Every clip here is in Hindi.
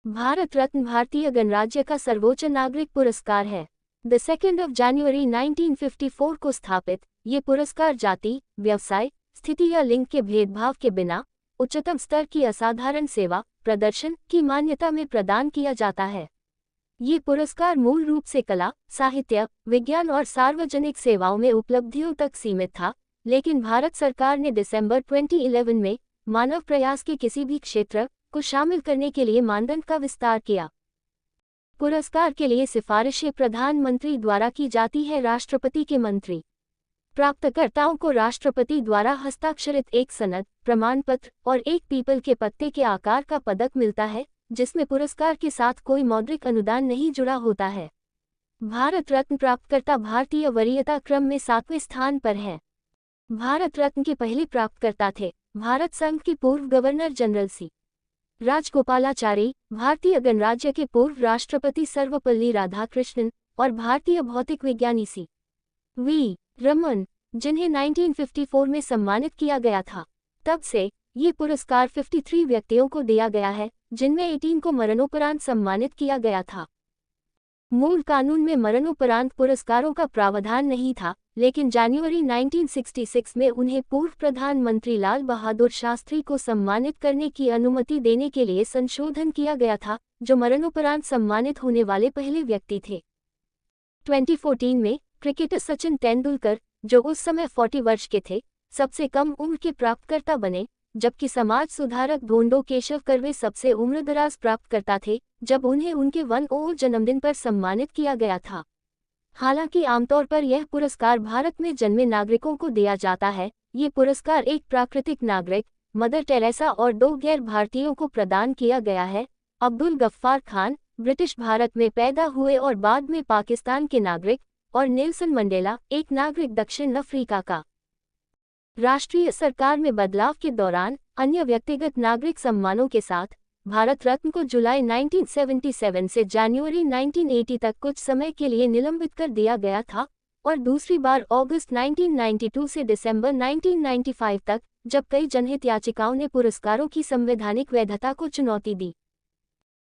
भारत रत्न भारतीय गणराज्य का सर्वोच्च नागरिक पुरस्कार है। द 2 जनवरी 1954 को स्थापित, ये पुरस्कार जाति, व्यवसाय, स्थिति या लिंग के भेदभाव के बिना उच्चतम स्तर की असाधारण सेवा प्रदर्शन की मान्यता में प्रदान किया जाता है। ये पुरस्कार मूल रूप से कला, साहित्य, विज्ञान और सार्वजनिक सेवाओं में उपलब्धियों तक सीमित था, लेकिन भारत सरकार ने दिसंबर 2011 में मानव प्रयास के किसी भी क्षेत्र को शामिल करने के लिए मानदंड का विस्तार किया। पुरस्कार के लिए सिफारिशें प्रधानमंत्री द्वारा की जाती है। राष्ट्रपति के मंत्री प्राप्तकर्ताओं को राष्ट्रपति द्वारा हस्ताक्षरित एक सनद, प्रमाण पत्र और एक पीपल के पत्ते के आकार का पदक मिलता है, जिसमें पुरस्कार के साथ कोई मौद्रिक अनुदान नहीं जुड़ा होता है। भारत रत्न प्राप्तकर्ता भारतीय वरीयता क्रम में 7वें स्थान पर हैं। भारत रत्न के पहले प्राप्तकर्ता थे भारत संघ के पूर्व गवर्नर जनरल सी राजगोपालाचारी, भारतीय गणराज्य के पूर्व राष्ट्रपति सर्वपल्ली राधाकृष्णन और भारतीय भौतिक विज्ञानी सी.वी. रमन, जिन्हें 1954 में सम्मानित किया गया था। तब से ये पुरस्कार 53 व्यक्तियों को दिया गया है, जिनमें 18 को मरणोपरांत सम्मानित किया गया था। मूल कानून में मरणोपरांत पुरस्कारों का प्रावधान नहीं था, लेकिन जनवरी 1966 में उन्हें पूर्व प्रधानमंत्री लाल बहादुर शास्त्री को सम्मानित करने की अनुमति देने के लिए संशोधन किया गया था, जो मरणोपरांत सम्मानित होने वाले पहले व्यक्ति थे। 2014 में क्रिकेटर सचिन तेंदुलकर, जो उस समय 40 वर्ष के थे, सबसे कम उम्र के प्राप्तकर्ता बने, जबकि समाज सुधारक धोंडो केशव कर्वे सबसे उम्रदराज प्राप्तकर्ता थे, जब उन्हें उनके 100वें जन्मदिन पर सम्मानित किया गया था। हालांकि आमतौर पर यह पुरस्कार भारत में जन्मे नागरिकों को दिया जाता है। ये पुरस्कार एक प्राकृतिक नागरिक, मदर टेरेसा और 2 गैर भारतीयों को प्रदान किया गया है। अब्दुल गफ्फार खान, ब्रिटिश भारत में पैदा हुए और बाद में पाकिस्तान के नागरिक, और नेल्सन मंडेला, एक नागरिक दक्षिण अफ्रीका का। राष्ट्रीय सरकार में बदलाव के दौरान अन्य व्यक्तिगत नागरिक सम्मानों के साथ भारत रत्न को जुलाई 1977 से जनवरी 1980 तक कुछ समय के लिए निलंबित कर दिया गया था, और दूसरी बार अगस्त 1992 से दिसंबर 1995 तक, जब कई जनहित याचिकाओं ने पुरस्कारों की संवैधानिक वैधता को चुनौती दी।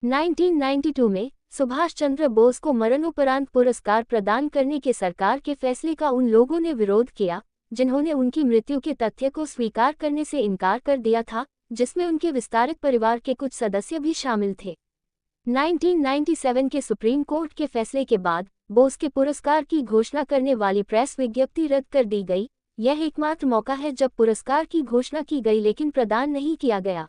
1992 में सुभाष चंद्र बोस को मरणोपरांत पुरस्कार प्रदान करने के सरकार के फैसले का उन लोगों ने विरोध किया जिन्होंने उनकी मृत्यु के तथ्य को स्वीकार करने से इनकार कर दिया था, जिसमें उनके विस्तारित परिवार के कुछ सदस्य भी शामिल थे। 1997 के सुप्रीम कोर्ट के फैसले के बाद बोस के पुरस्कार की घोषणा करने वाली प्रेस विज्ञप्ति रद्द कर दी गई। यह एकमात्र मौका है जब पुरस्कार की घोषणा की गई लेकिन प्रदान नहीं किया गया।